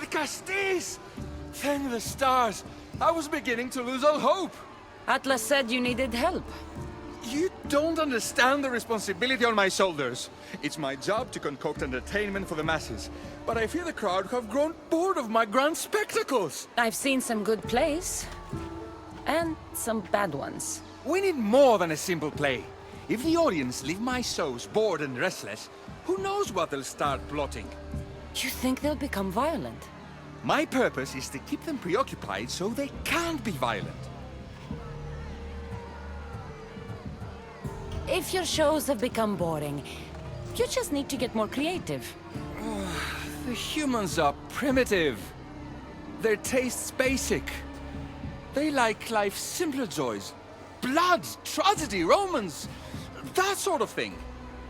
Castis! Thank the stars. I was beginning to lose all hope. Atlas said you needed help. You don't understand the responsibility on my shoulders. It's my job to concoct entertainment for the masses. But I fear the crowd have grown bored of my grand spectacles. I've seen some good plays. And some bad ones. We need more than a simple play. If the audience leave my shows bored and restless, who knows what they'll start plotting? You think they'll become violent? My purpose is to keep them preoccupied so they can't be violent. If your shows have become boring, you just need to get more creative. The humans are primitive. Their tastes basic. They like life's simpler joys. Blood, tragedy, romance, that sort of thing.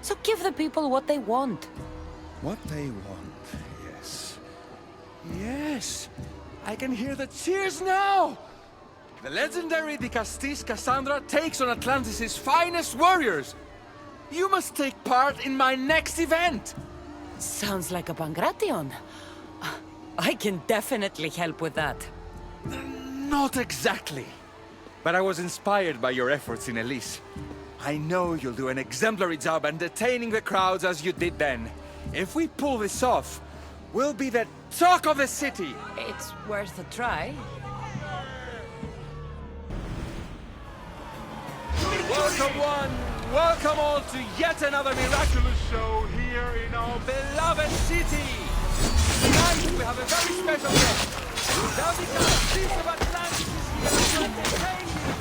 So give the people what they want. What they want, yes. Yes, I can hear the cheers now! The legendary De Castis Cassandra takes on Atlantis' finest warriors. You must take part in my next event. Sounds like a Pangration. I can definitely help with that. Not exactly. But I was inspired by your efforts in Elise. I know you'll do an exemplary job entertaining the crowds as you did then. If we pull this off, we'll be the talk of the city. It's worth a try. Welcome one, welcome all to yet another miraculous show here in our beloved city. Tonight we have a very special guest. Now the Castis of Atlantis is here to entertain you.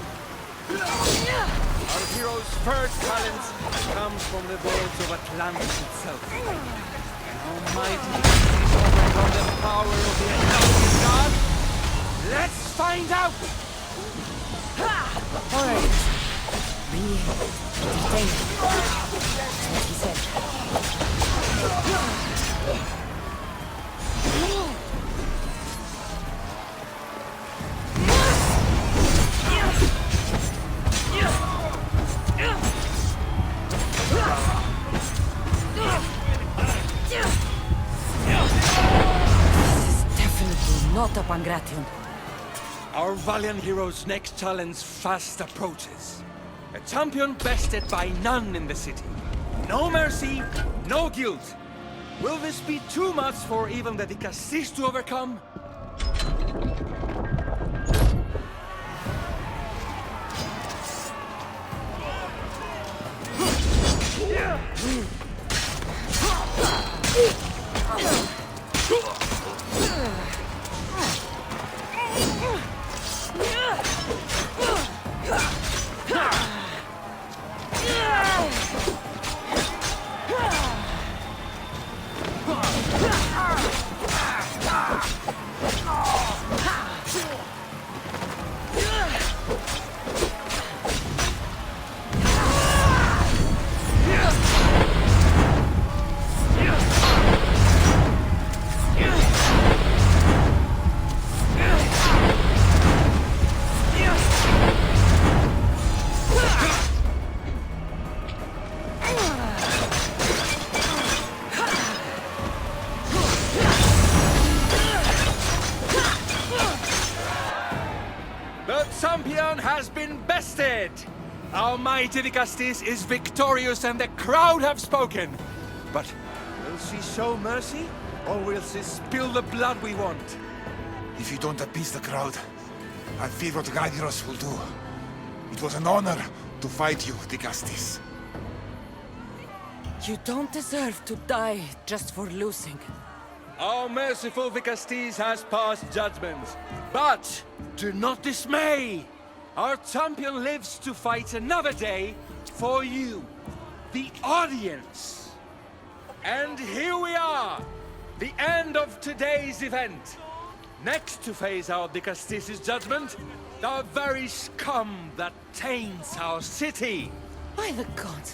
Our hero's first talent comes from the vaults of Atlantis itself. Almighty Castis overcome the power of the Atlantis god. Let's find out! Alright. Be entertained. That's what he said. Not a Pangration. Our valiant hero's next challenge fast approaches. A champion bested by none in the city. No mercy, no guilt. Will this be too much for even the De Castis to overcome? Champion has been bested! Almighty De Castis is victorious and the crowd have spoken. But will she show mercy? Or will she spill the blood we want? If you don't appease the crowd, I fear what Gladiros will do. It was an honor to fight you, De Castis. You don't deserve to die just for losing. Our merciful De Castis has passed judgment. But do not dismay! Our champion lives to fight another day for you, the audience. And here we are, the end of today's event. Next to face our De Castis' judgment, the very scum that taints our city. By the gods,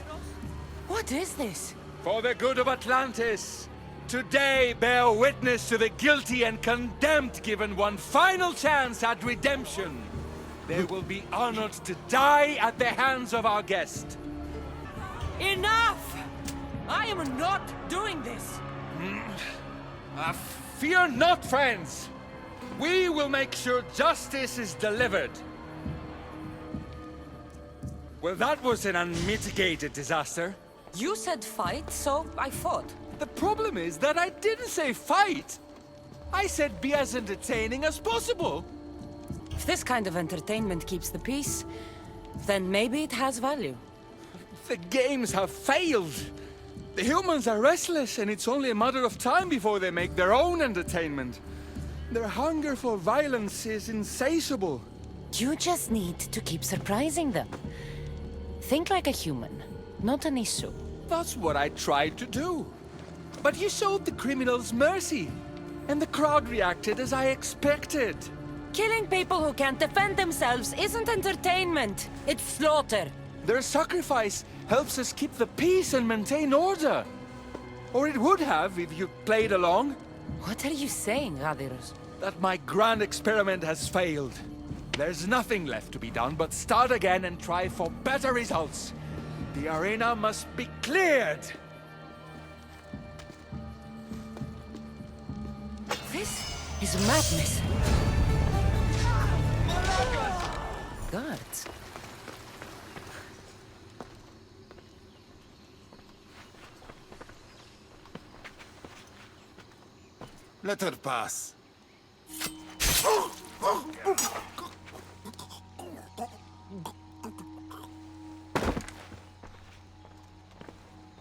what is this? For the good of Atlantis, today bear witness to the guilty and condemned given one final chance at redemption. They will be honored to die at the hands of our guest. Enough! I am not doing this! Fear not, friends! We will make sure justice is delivered. Well, that was an unmitigated disaster. You said fight, so I fought. The problem is that I didn't say fight. I said be as entertaining as possible. If this kind of entertainment keeps the peace, then maybe it has value. The games have failed. The humans are restless, and it's only a matter of time before they make their own entertainment. Their hunger for violence is insatiable. You just need to keep surprising them. Think like a human, not an issue. That's what I tried to do. But you showed the criminals mercy, and the crowd reacted as I expected. Killing people who can't defend themselves isn't entertainment. It's slaughter. Their sacrifice helps us keep the peace and maintain order. Or it would have if you played along. What are you saying, Radiros? That my grand experiment has failed. There's nothing left to be done but start again and try for better results. The arena must be cleared. This is madness. Guards. Let her pass.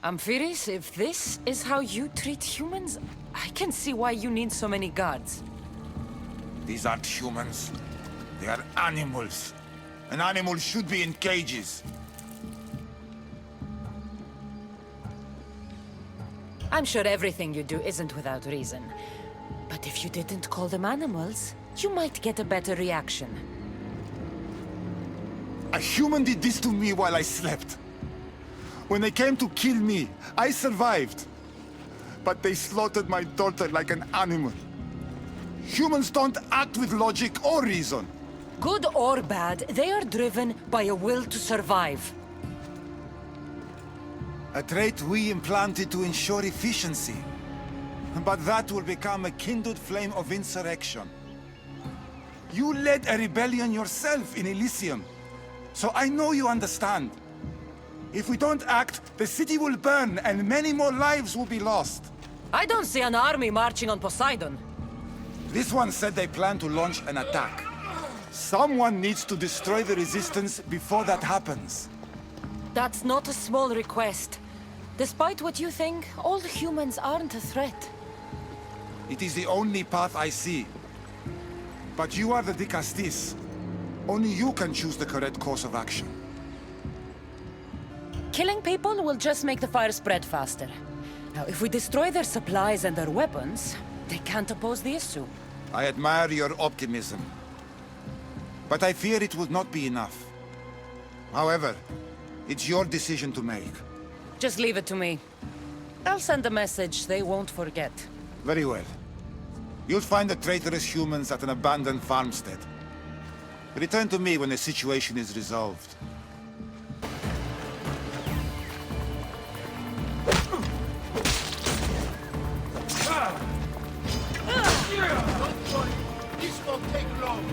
Amphiris, if this is how you treat humans, I can see why you need so many guards. These aren't humans. They are animals. An animal should be in cages. I'm sure everything you do isn't without reason. But if you didn't call them animals, you might get a better reaction. A human did this to me while I slept. When they came to kill me, I survived. But they slaughtered my daughter like an animal. Humans don't act with logic or reason. Good or bad, they are driven by a will to survive. A trait we implanted to ensure efficiency. But that will become a kindled flame of insurrection. You led a rebellion yourself in Elysium. So I know you understand. If we don't act, the city will burn and many more lives will be lost. I don't see an army marching on Poseidon. This one said they plan to launch an attack. Someone needs to destroy the resistance before that happens. That's not a small request. Despite what you think, all humans aren't a threat. It is the only path I see. But you are the Dicastis. Only you can choose the correct course of action. Killing people will just make the fire spread faster. Now, if we destroy their supplies and their weapons, they can't oppose the issue. I admire your optimism. But I fear it will not be enough. However, it's your decision to make. Just leave it to me. I'll send a message they won't forget. Very well. You'll find the traitorous humans at an abandoned farmstead. Return to me when the situation is resolved. This won't take long.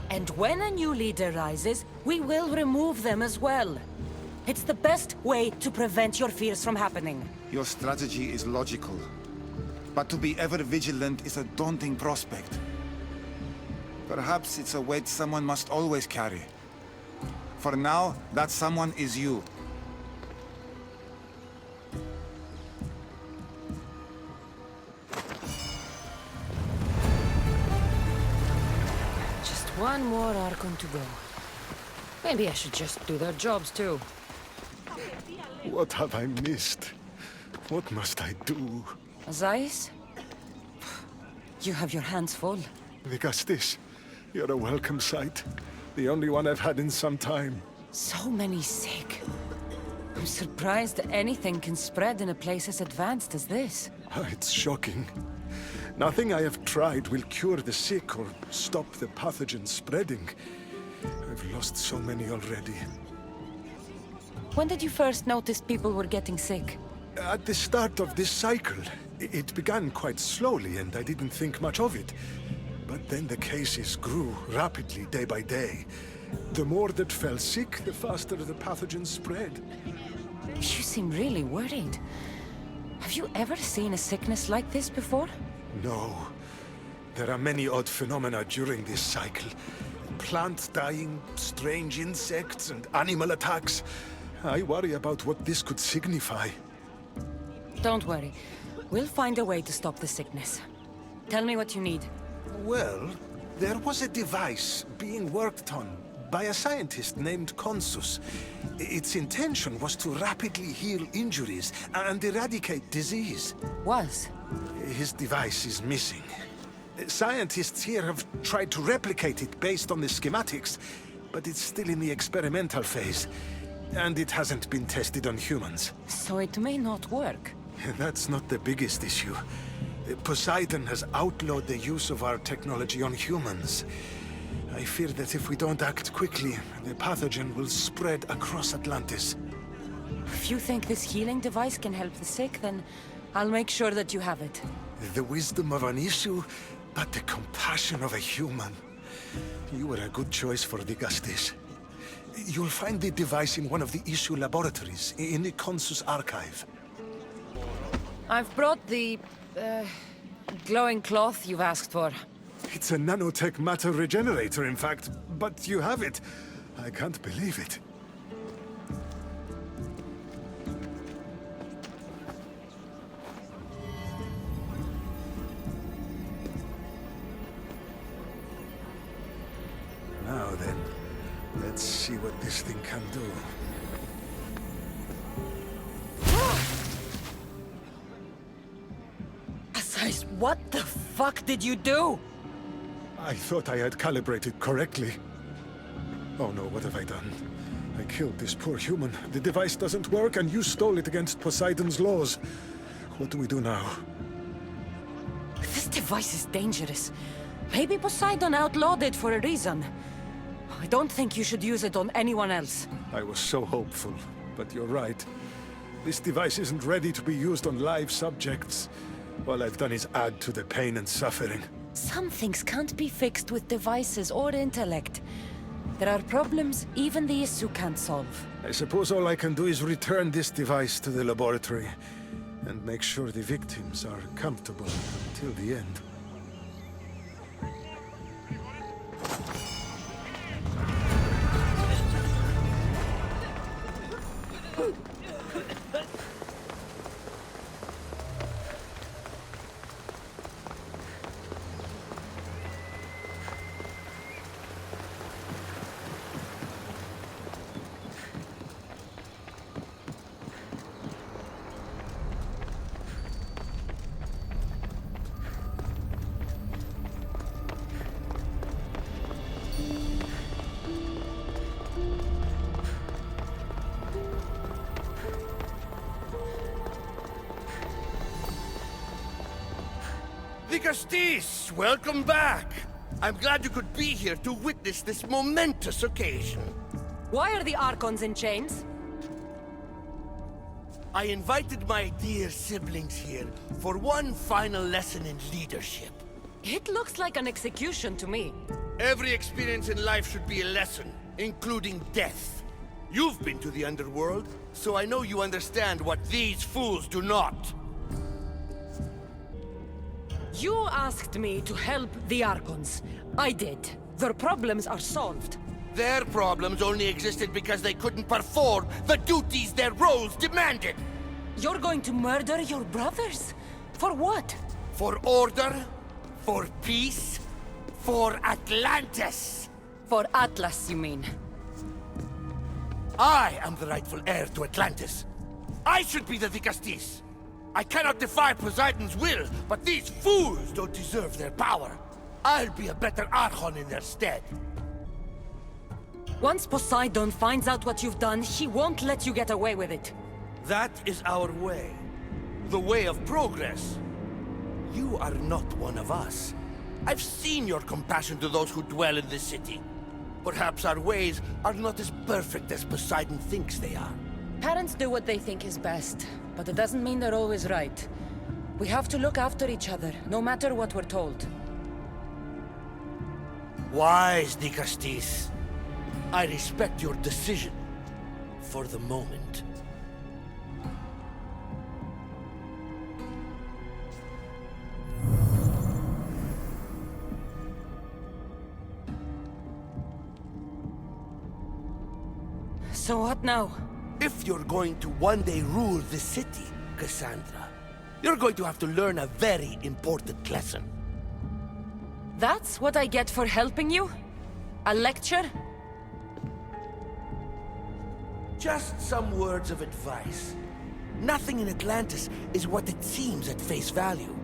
And when a new leader rises, we will remove them as well. It's the best way to prevent your fears from happening. Your strategy is logical. But to be ever vigilant is a daunting prospect. Perhaps it's a weight someone must always carry. For now, that someone is you. Just one more Archon to go. Maybe I should just do their jobs too. What have I missed? What must I do? Zeiss? You have your hands full. Vigastis, you're a welcome sight. The only one I've had in some time. So many sick. I'm surprised anything can spread in a place as advanced as this. It's shocking. Nothing I have tried will cure the sick or stop the pathogen spreading. I've lost so many already. When did you first notice people were getting sick? At the start of this cycle, it began quite slowly and I didn't think much of it. But then the cases grew rapidly day by day. The more that fell sick, the faster the pathogen spread. You seem really worried. Have you ever seen a sickness like this before? No. There are many odd phenomena during this cycle. Plants dying, strange insects, and animal attacks. I worry about what this could signify. Don't worry. We'll find a way to stop the sickness. Tell me what you need. Well, there was a device being worked on by a scientist named Consus. Its intention was to rapidly heal injuries and eradicate disease. Was? His device is missing. Scientists here have tried to replicate it based on the schematics, but it's still in the experimental phase. And it hasn't been tested on humans. So it may not work. That's not the biggest issue. Poseidon has outlawed the use of our technology on humans. I fear that if we don't act quickly, the pathogen will spread across Atlantis. If you think this healing device can help the sick, then I'll make sure that you have it. The wisdom of an issue, but the compassion of a human. You were a good choice for Vigastis. You'll find the device in one of the issue laboratories, in the Consus archive. I've brought the, glowing cloth you've asked for. It's a nanotech matter regenerator, in fact, but you have it. I can't believe it. Now then, let's see what this thing can do. Zeiss, what the fuck did you do? I thought I had calibrated correctly. Oh no, what have I done? I killed this poor human. The device doesn't work and you stole it against Poseidon's laws. What do we do now? This device is dangerous. Maybe Poseidon outlawed it for a reason. I don't think you should use it on anyone else. I was so hopeful, but you're right. This device isn't ready to be used on live subjects. All I've done is add to the pain and suffering. Some things can't be fixed with devices or intellect. There are problems even the Issu can't solve. I suppose all I can do is return this device to the laboratory and make sure the victims are comfortable until the end. Vigastis, welcome back. I'm glad you could be here to witness this momentous occasion. Why are the Archons in chains? I invited my dear siblings here for one final lesson in leadership. It looks like an execution to me. Every experience in life should be a lesson, including death. You've been to the underworld, so I know you understand what these fools do not. You asked me to help the Archons. I did. Their problems are solved. Their problems only existed because they couldn't perform the duties their roles demanded. You're going to murder your brothers? For what? For order, for peace, for Atlantis. For Atlas, you mean? I am the rightful heir to Atlantis. I should be the Dicastis. I cannot defy Poseidon's will, but these fools don't deserve their power. I'll be a better Archon in their stead. Once Poseidon finds out what you've done, he won't let you get away with it. That is our way. The way of progress. You are not one of us. I've seen your compassion to those who dwell in this city. Perhaps our ways are not as perfect as Poseidon thinks they are. Parents do what they think is best, but it doesn't mean they're always right. We have to look after each other, no matter what we're told. Wise, Dicastis. I respect your decision. For the moment. So what now? If you're going to one day rule the city, Cassandra, you're going to have to learn a very important lesson. That's what I get for helping you? A lecture? Just some words of advice. Nothing in Atlantis is what it seems at face value.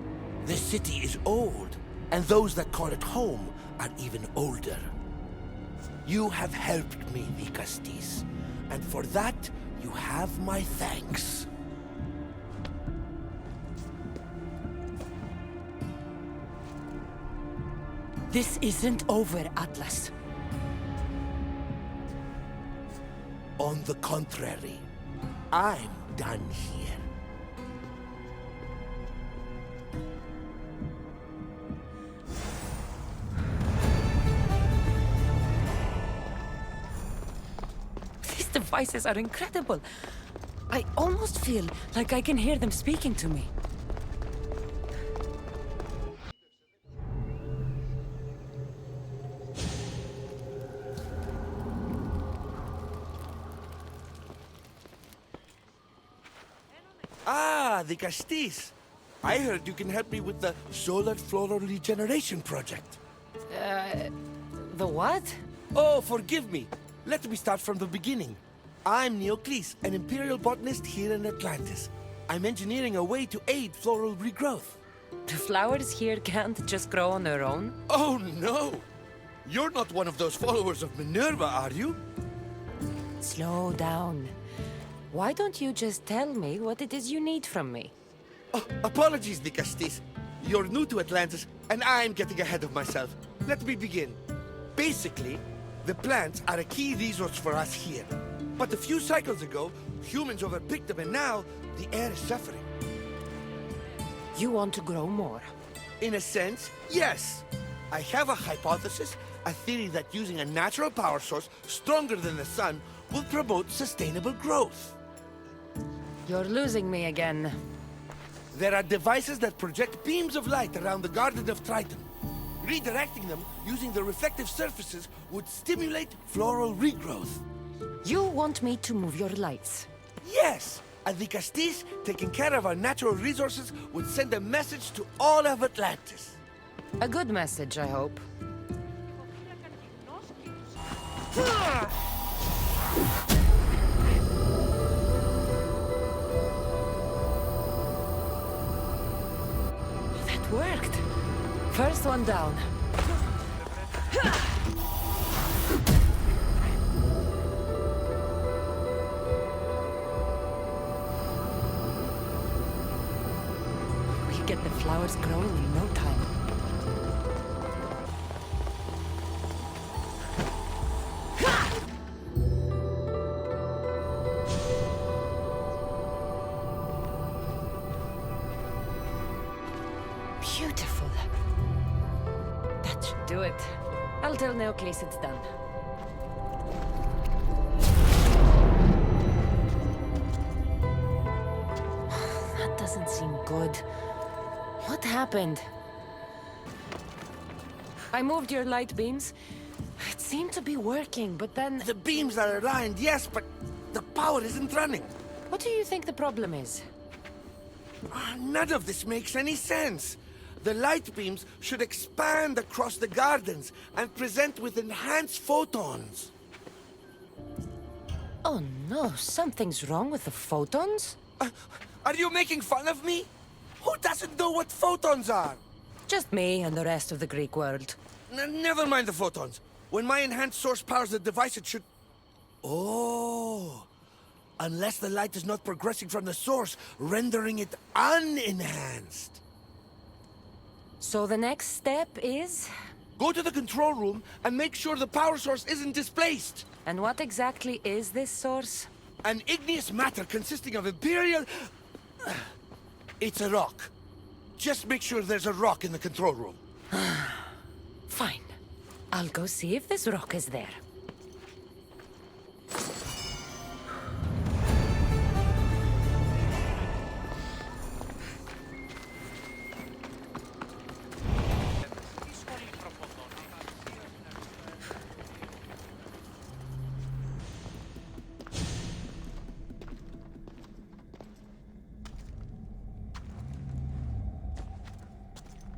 The city is old, and those that call it home are even older. You have helped me, Dicastis, and for that, you have my thanks. This isn't over, Atlas. On the contrary, I'm done here. These devices are incredible. I almost feel like I can hear them speaking to me. Ah, the Castis. I heard you can help me with the solar floral regeneration project. The what? Oh, forgive me. Let me start from the beginning. I'm Neocles, an imperial botanist here in Atlantis. I'm engineering a way to aid floral regrowth. The flowers here can't just grow on their own? Oh, no! You're not one of those followers of Minerva, are you? Slow down. Why don't you just tell me what it is you need from me? Oh, apologies, Dicastis. You're new to Atlantis, and I'm getting ahead of myself. Let me begin. Basically, the plants are a key resource for us here. But a few cycles ago, humans overpicked them, and now the air is suffering. You want to grow more? In a sense, yes. I have a hypothesis, a theory that using a natural power source stronger than the sun will promote sustainable growth. You're losing me again. There are devices that project beams of light around the Garden of Triton. Redirecting them using the reflective surfaces would stimulate floral regrowth. You want me to move your lights? Yes! And the Castis, taking care of our natural resources, would send a message to all of Atlantis. A good message, I hope. That worked. First one down. We get the flowers growing in no time. Beautiful. That should do it. I'll tell Neocles it's done. That doesn't seem good. What happened? I moved your light beams. It seemed to to be working, but then... The beams are aligned, yes, but the power isn't running. What do you think the problem is? None of this makes any sense. The light beams should expand across the gardens and present with enhanced photons. Oh no, something's wrong with the photons? Are you making fun of me? Who doesn't know what photons are? Just me and the rest of the Greek world. Never mind the photons. When my enhanced source powers the device, it should... Oh! Unless the light is not progressing from the source, rendering it unenhanced. So the next step is... Go to the control room and make sure the power source isn't displaced. And what exactly is this source? An igneous matter consisting of Imperial... It's a rock. Just make sure there's a rock in the control room. Fine. I'll go see if this rock is there.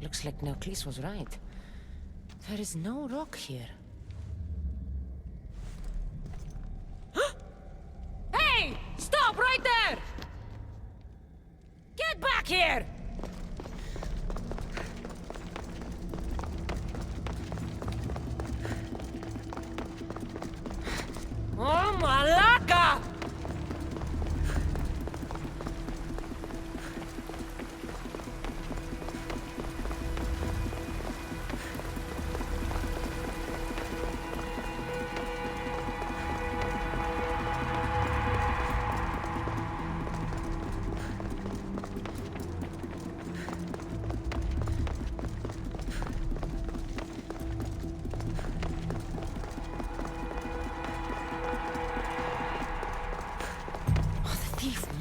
Looks like Neocles was right. There is no rock here. Hey! Stop right there! Get back here! Oh, Malaka!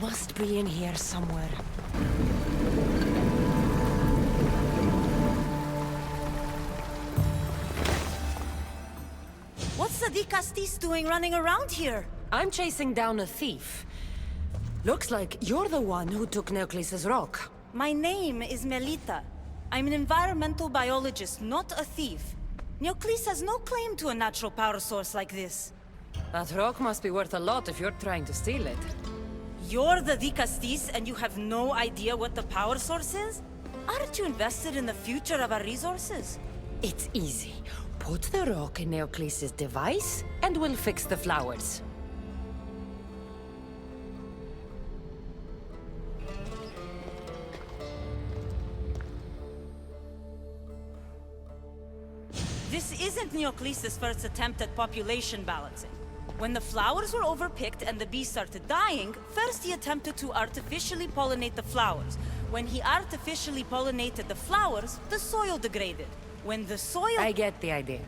Must be in here somewhere. What's the Dicastis doing running around here? I'm chasing down a thief. Looks like you're the one who took Neocles' rock. My name is Melita. I'm an environmental biologist, not a thief. Neocles has no claim to a natural power source like this. That rock must be worth a lot if you're trying to steal it. You're the Dicastis and you have no idea what the power source is? Aren't you invested in the future of our resources? It's easy. Put the rock in Neocles' device, and we'll fix the flowers. This isn't Neocles' first attempt at population balancing. When the flowers were overpicked and the bees started dying, first he attempted to artificially pollinate the flowers. When he artificially pollinated the flowers, the soil degraded. When the soil... I get the idea.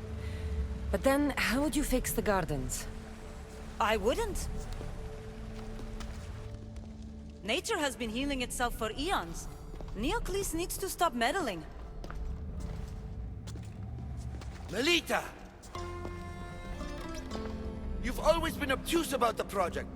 But then, how would you fix the gardens? I wouldn't. Nature has been healing itself for eons. Neocles needs to stop meddling. Melita! You've always been obtuse about the project.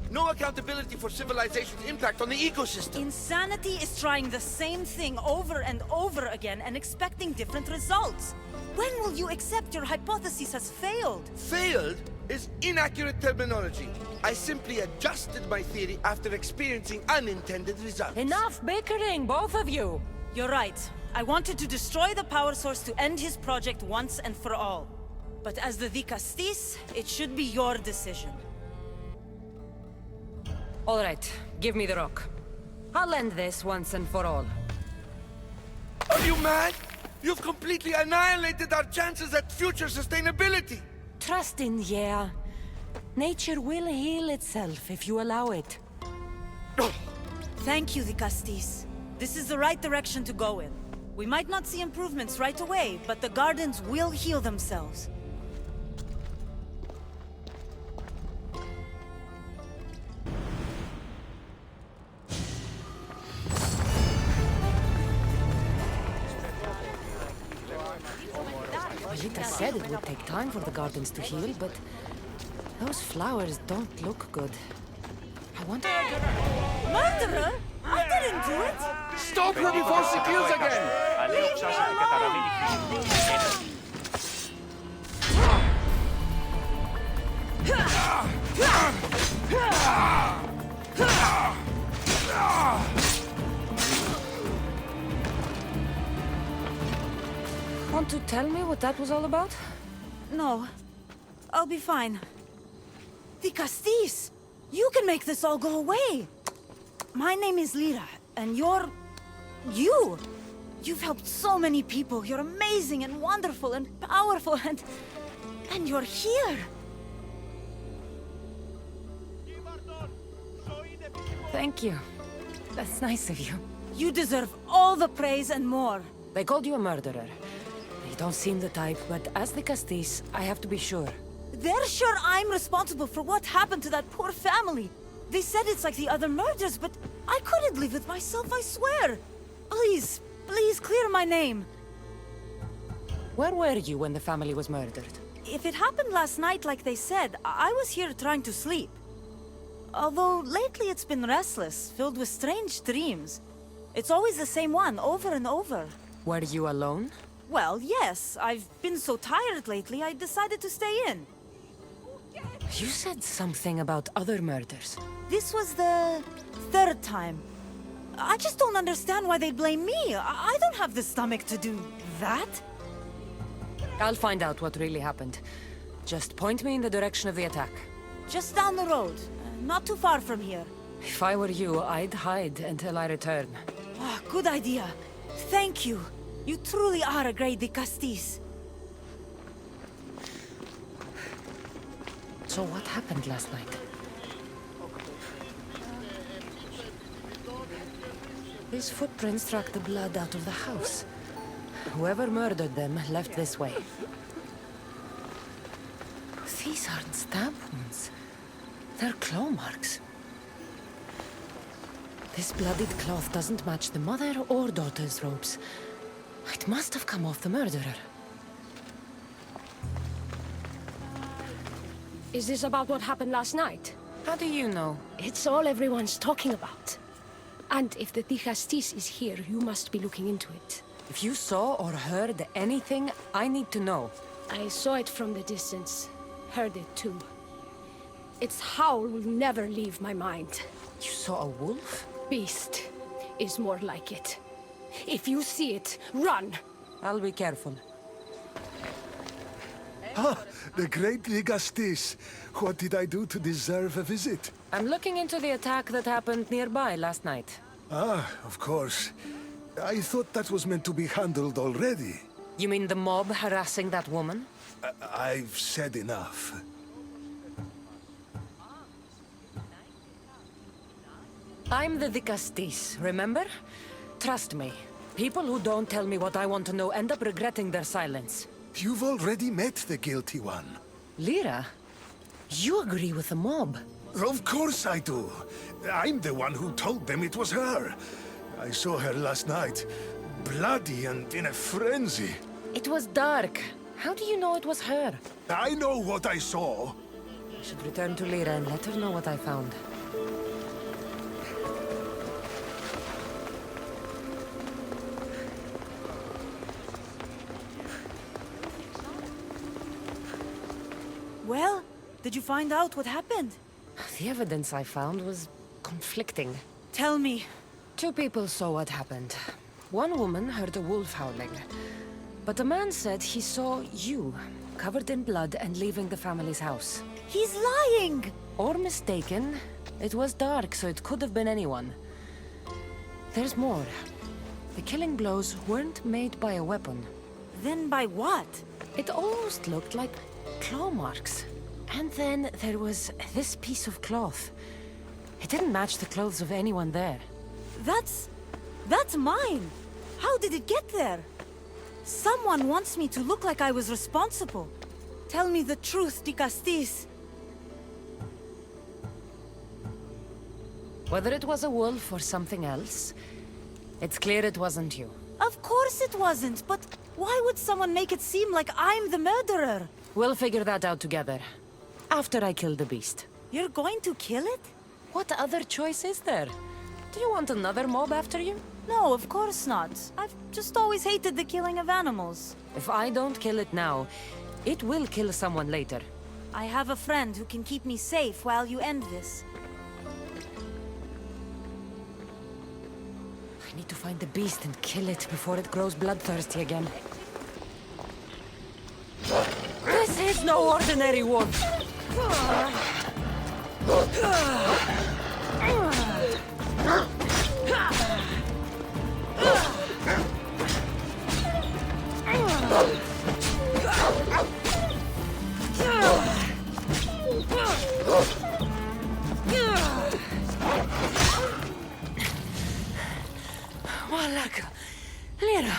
No accountability for civilization's impact on the ecosystem. Insanity is trying the same thing over and over again and expecting different results. When will you accept your hypothesis has failed? Failed is inaccurate terminology. I simply adjusted my theory after experiencing unintended results. Enough bickering, both of you! You're right. I wanted to destroy the power source to end his project once and for all. But as the Dicastis, it should be your decision. All right, give me the rock. I'll end this once and for all. Are you mad? You've completely annihilated our chances at future sustainability! Trust in yeah. Nature will heal itself if you allow it. Thank you, Dicastis. This is the right direction to go in. We might not see improvements right away, but the gardens will heal themselves. Melita's said it would take time for the gardens to heal, but those flowers don't look good. I wonder... Murderer? I didn't do it! Stop her before she kills again! Want to tell me what that was all about? No. I'll be fine. The Castis! You can make this all go away! My name is Lyra, and you're... you! You've helped so many people. You're amazing and wonderful and powerful and... and you're here! Thank you. That's nice of you. You deserve all the praise and more. They called you a murderer. You don't seem the type, but as the Castis, I have to be sure. They're sure I'm responsible for what happened to that poor family. They said it's like the other murders, but I couldn't live with myself, I swear. Please, please clear my name. Where were you when the family was murdered? If it happened last night like they said, I was here trying to sleep. Although lately it's been restless, filled with strange dreams. It's always the same one, over and over. Were you alone? Well, yes. I've been so tired lately, I decided to stay in. You said something about other murders. This was the third time. I just don't understand why they blame me. I don't have the stomach to do that. I'll find out what really happened. Just point me in the direction of the attack. Just down the road. Not too far from here. If I were you, I'd hide until I return. Ah, good idea. Thank you. You truly are a great Castis. So what happened last night? These footprints track the blood out of the house. Whoever murdered them left this way. These aren't stab wounds. They're claw marks. This bloodied cloth doesn't match the mother or daughter's robes. It must have come off the murderer. Is this about what happened last night? How do you know? It's all everyone's talking about. And if the Castis is here, you must be looking into it. If you saw or heard anything, I need to know. I saw it from the distance. Heard it too. Its howl will never leave my mind. You saw a wolf? Beast is more like it. If you see it, run! I'll be careful. Ah, the great Ligastis. What did I do to deserve a visit? I'm looking into the attack that happened nearby last night. Ah, of course. I thought that was meant to be handled already. You mean the mob harassing that woman? I've said enough. I'm the Castis, remember? Trust me. People who don't tell me what I want to know end up regretting their silence. You've already met the guilty one. Lyra, you agree with the mob. Of course I do. I'm the one who told them it was her. I saw her last night, bloody and in a frenzy. It was dark. How do you know it was her? I know what I saw. I should return to Lyra and let her know what I found. Well, did you find out what happened? The evidence I found was conflicting. Tell me. 2 people saw what happened. One woman heard a wolf howling. But a man said he saw you, covered in blood and leaving the family's house. He's lying! Or mistaken. It was dark, so it could have been anyone. There's more. The killing blows weren't made by a weapon. Then by what? It almost looked like claw marks. And then there was this piece of cloth. It didn't match the clothes of anyone there. That's mine! How did it get there? Someone wants me to look like I was responsible. Tell me the truth, Castis. Whether it was a wolf or something else, it's clear it wasn't you. Of course it wasn't, but Why would someone make it seem like I'm the murderer? We'll figure that out together. After I kill the beast. You're going to kill it? What other choice is there? Do you want another mob after you? No, of course not. I've just always hated the killing of animals. If I don't kill it now, it will kill someone later. I have a friend who can keep me safe while you end this. I need to find the beast and kill it before it grows bloodthirsty again. This is no ordinary one! Malaka, Lira.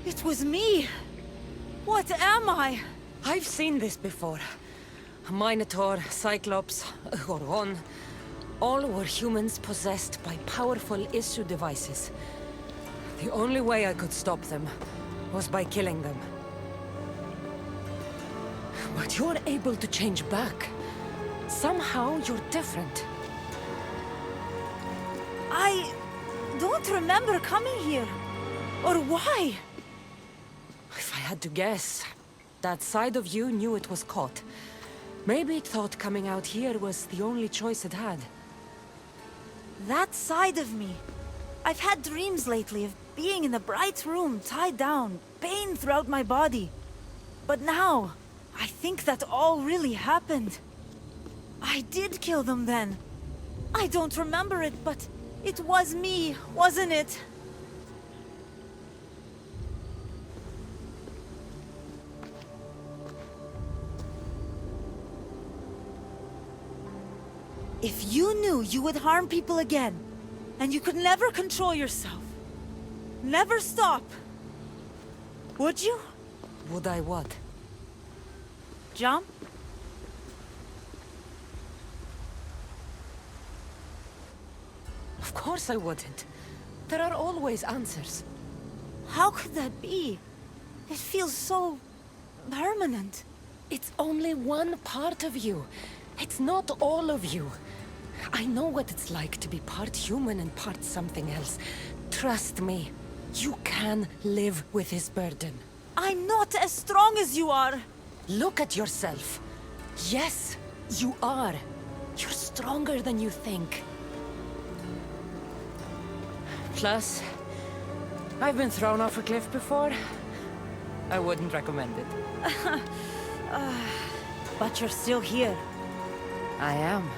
It was me! What am I? I've seen this before. A Minotaur, Cyclops, a Gorgon. All were humans possessed by powerful issue devices. The only way I could stop them was by killing them. But you're able to change back. Somehow you're different. I don't remember coming here. Or why? If I had to guess, that side of you knew it was caught. Maybe it thought coming out here was the only choice it had. That side of me. I've had dreams lately of being in a bright room, tied down, pain throughout my body. But now, I think that all really happened. I did kill them then. I don't remember it, but it was me, wasn't it? If you knew you would harm people again, and you could never control yourself, never stop, would you? Would I what? Jump? Of course I wouldn't. There are always answers. How could that be? It feels so permanent. It's only one part of you. It's not all of you. I know what it's like to be part human and part something else. Trust me, you can live with his burden. I'm not as strong as you are. Look at yourself. Yes, you are. You're stronger than you think. Plus, I've been thrown off a cliff before. I wouldn't recommend it. But you're still here. I am.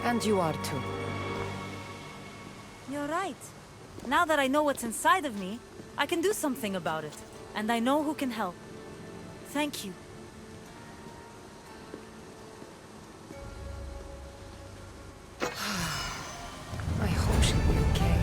And you are too. You're right. Now that I know what's inside of me, I can do something about it. And I know who can help. Thank you. I hope she'll be okay.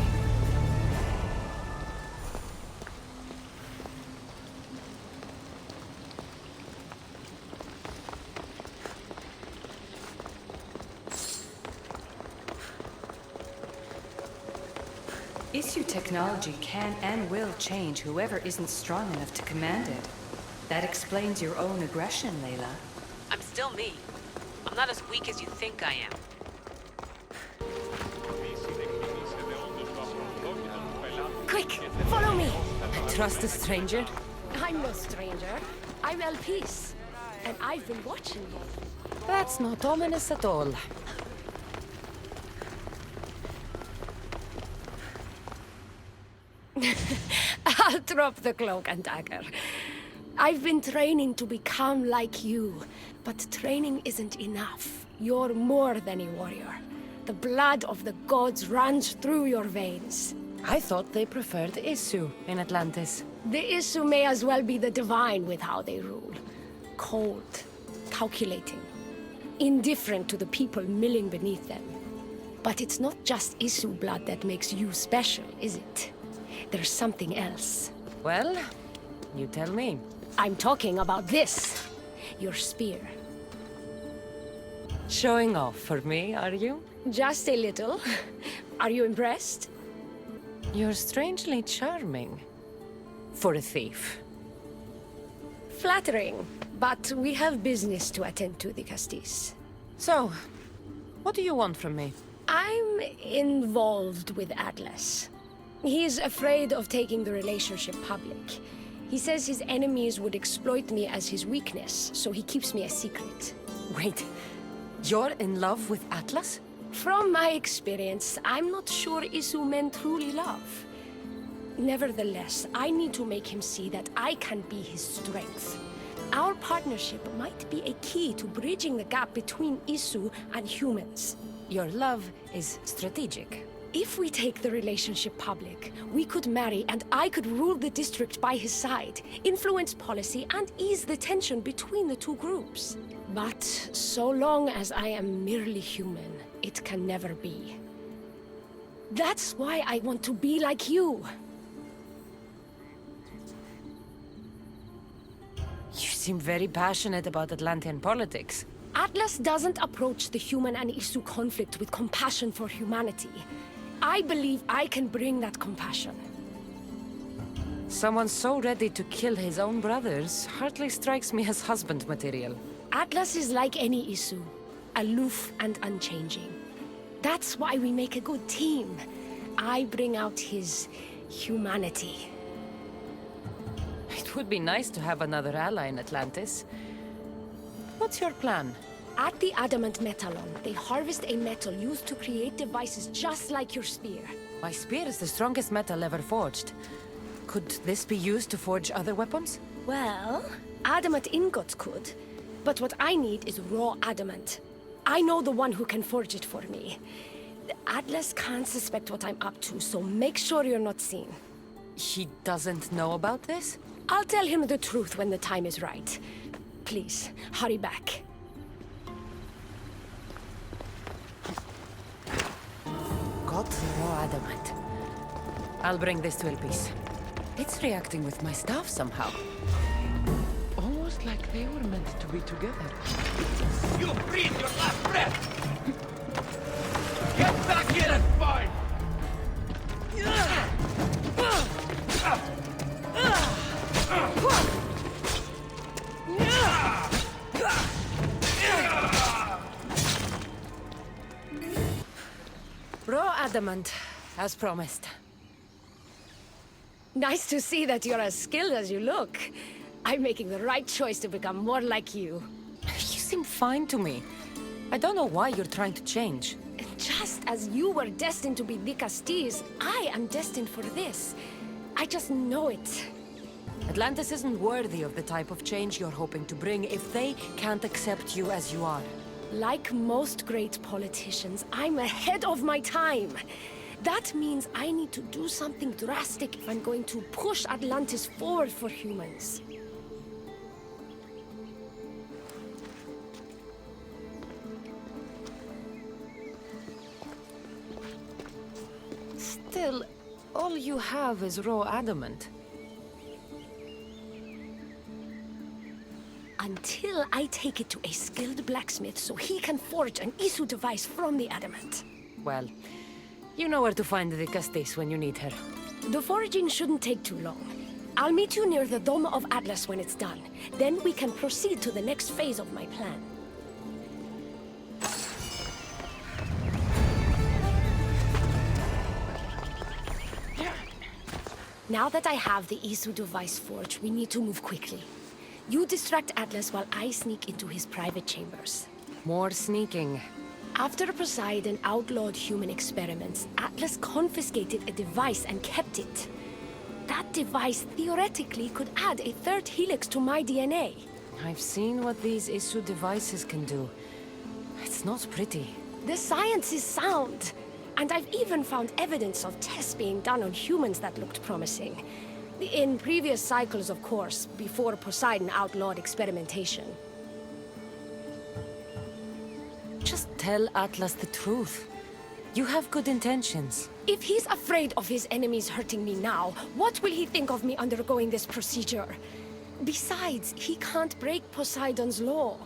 Issue technology can and will change whoever isn't strong enough to command it. That explains your own aggression, Layla. I'm still me. I'm not as weak as you think I am. Quick, follow me! Trust a stranger? I'm no stranger. I'm El Peace. And I've been watching you. That's not ominous at all. I'll drop the cloak and dagger. I've been training to become like you, but training isn't enough. You're more than a warrior. The blood of the gods runs through your veins. I thought they preferred Issue in Atlantis. The issue may as well be the divine with how they rule. Cold, calculating, indifferent to the people milling beneath them. But it's not just Isu blood that makes you special, is it? There's something else. Well, you tell me. I'm talking about this. Your spear. Showing off for me, are you? Just a little. Are you impressed? You're strangely charming. For a thief. Flattering. But we have business to attend to, the Castis. So, what do you want from me? I'm involved with Atlas. He's afraid of taking the relationship public. He says his enemies would exploit me as his weakness, so he keeps me a secret. Wait, you're in love with Atlas? From my experience, I'm not sure Isu men truly love. Nevertheless, I need to make him see that I can be his strength. Our partnership might be a key to bridging the gap between Isu and humans. Your love is strategic. If we take the relationship public, we could marry and I could rule the district by his side, influence policy and ease the tension between the two groups. But so long as I am merely human, it can never be. That's why I want to be like you. You seem very passionate about Atlantean politics. Atlas doesn't approach the human and Isu conflict with compassion for humanity. I believe I can bring that compassion. Someone so ready to kill his own brothers hardly strikes me as husband material. Atlas is like any Isu, aloof and unchanging. That's why we make a good team. I bring out his humanity. It would be nice to have another ally in Atlantis. What's your plan? At the Adamant Metalon, they harvest a metal used to create devices just like your spear. My spear is the strongest metal ever forged. Could this be used to forge other weapons? Well, adamant ingots could. But what I need is raw adamant. I know the one who can forge it for me. Atlas can't suspect what I'm up to, so make sure you're not seen. He doesn't know about this? I'll tell him the truth when the time is right. Please, hurry back. Got raw adamant. I'll bring this to Elpis. It's reacting with my staff somehow. Almost like they were meant to be together. You breathe your last breath! Get back here and fight! Raw adamant, as promised. Nice to see that you're as skilled as you look. I'm making the right choice to become more like you. You seem fine to me. I don't know why you're trying to change. Just as you were destined to be the Castis, I am destined for this. I just know it. Atlantis isn't worthy of the type of change you're hoping to bring if they can't accept you as you are. Like most great politicians, I'm ahead of my time. That means I need to do something drastic if I'm going to push Atlantis forward for humans. Still, all you have is raw adamant. Until I take it to a skilled blacksmith so he can forge an Isu device from the adamant. Well, you know where to find the Castis when you need her. The foraging shouldn't take too long. I'll meet you near the Dome of Atlas when it's done. Then we can proceed to the next phase of my plan. Now that I have the Isu device forged, we need to move quickly. You distract Atlas while I sneak into his private chambers. More sneaking. After Poseidon outlawed human experiments, Atlas confiscated a device and kept it. That device theoretically could add a third helix to my DNA. I've seen what these Isu devices can do. It's not pretty. The science is sound. And I've even found evidence of tests being done on humans that looked promising. In previous cycles, of course, before Poseidon outlawed experimentation. Just tell Atlas the truth. You have good intentions. If he's afraid of his enemies hurting me now, what will he think of me undergoing this procedure? Besides, he can't break Poseidon's law.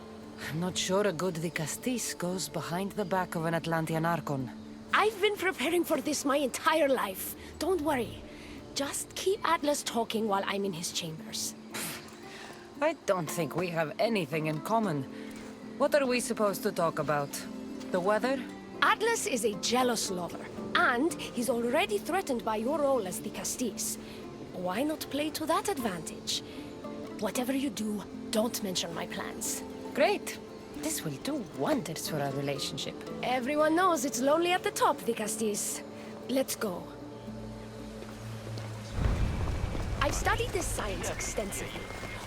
I'm not sure a good de Castis goes behind the back of an Atlantean Archon. I've been preparing for this my entire life. Don't worry. Just keep Atlas talking while I'm in his chambers. I don't think we have anything in common. What are we supposed to talk about? The weather? Atlas is a jealous lover, and he's already threatened by your role as the Castis. Why not play to that advantage? Whatever you do, don't mention my plans. Great. This will do wonders for our relationship. Everyone knows it's lonely at the top, the Castis. Let's go. I've studied this science extensively.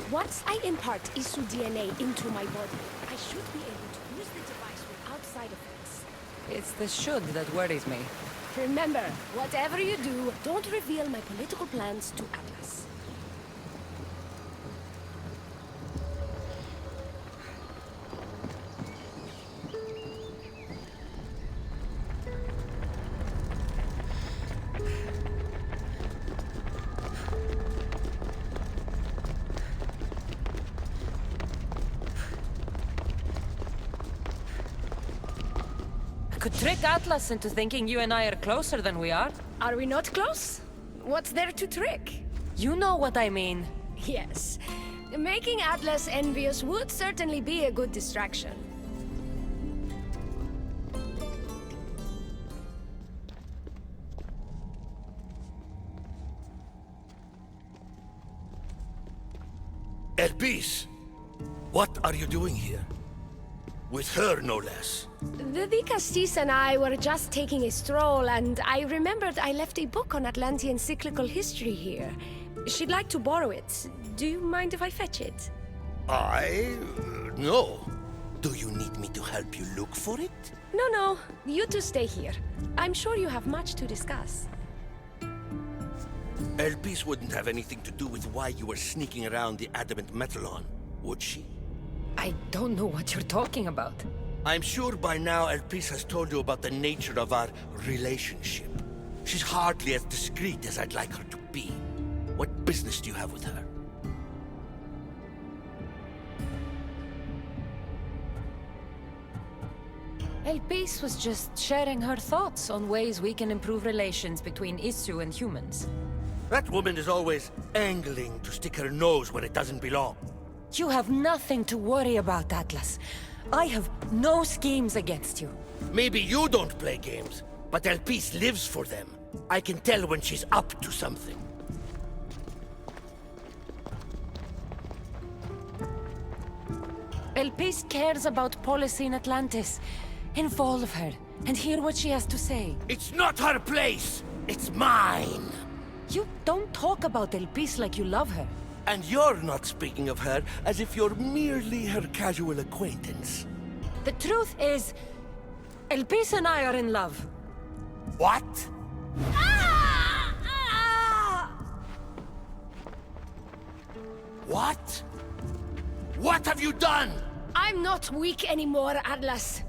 Once I impart Isu DNA into my body, I should be able to use the device without side effects. It's the should that worries me. Remember, whatever you do, don't reveal my political plans to Atlas. Could trick Atlas into thinking you and I are closer than we are. Are we not close? What's there to trick? You know what I mean. Yes. Making Atlas envious would certainly be a good distraction. Elpis, what are you doing here? With her, no less. The Castis and I were just taking a stroll, and I remembered I left a book on Atlantean cyclical history here. She'd like to borrow it. Do you mind if I fetch it? No. Do you need me to help you look for it? No. You two stay here. I'm sure you have much to discuss. Elpis wouldn't have anything to do with why you were sneaking around the adamant Metallon, would she? I don't know what you're talking about. I'm sure by now Elpis has told you about the nature of our relationship. She's hardly as discreet as I'd like her to be. What business do you have with her? Elpis was just sharing her thoughts on ways we can improve relations between Isu and humans. That woman is always angling to stick her nose where it doesn't belong. You have nothing to worry about, Atlas. I have no schemes against you. Maybe you don't play games, but Elpis lives for them. I can tell when she's up to something. Elpis cares about policy in Atlantis. Involve her, and hear what she has to say. It's not her place! It's mine! You don't talk about Elpis like you love her. And you're not speaking of her as if you're merely her casual acquaintance. The truth is, Elpis and I are in love. What? What? What have you done? I'm not weak anymore, Atlas.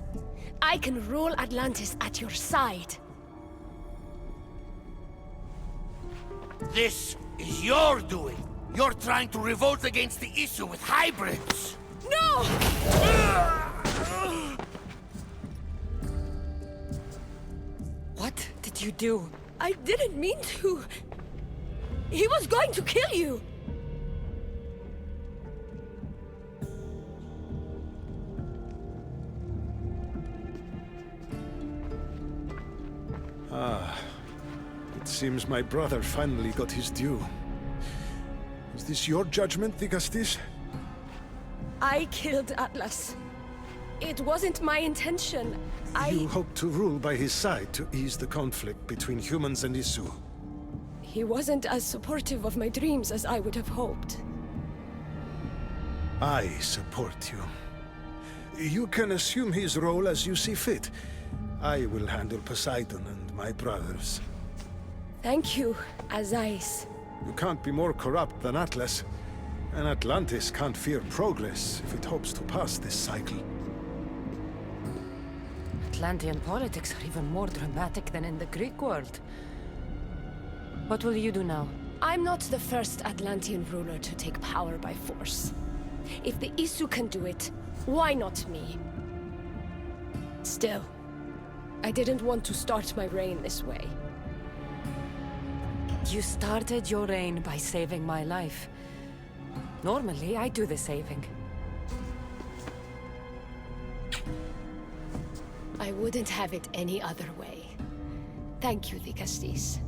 I can rule Atlantis at your side. This is your doing. You're trying to revolt against the issue with hybrids! No! What did you do? I didn't mean to. He was going to kill you. It seems my brother finally got his due. Is this your judgment, the Castis? I killed Atlas. It wasn't my intention. You hoped to rule by his side to ease the conflict between humans and Isu. He wasn't as supportive of my dreams as I would have hoped. I support you. You can assume his role as you see fit. I will handle Poseidon and my brothers. Thank you, Azais. You can't be more corrupt than Atlas. And Atlantis can't fear progress if it hopes to pass this cycle. Atlantean politics are even more dramatic than in the Greek world. What will you do now? I'm not the first Atlantean ruler to take power by force. If the Isu can do it, why not me? Still, I didn't want to start my reign this way. You started your reign by saving my life. Normally, I do the saving. I wouldn't have it any other way. Thank you, Dikastis.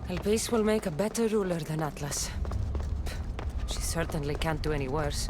Elpis will make a better ruler than Atlas. She certainly can't do any worse.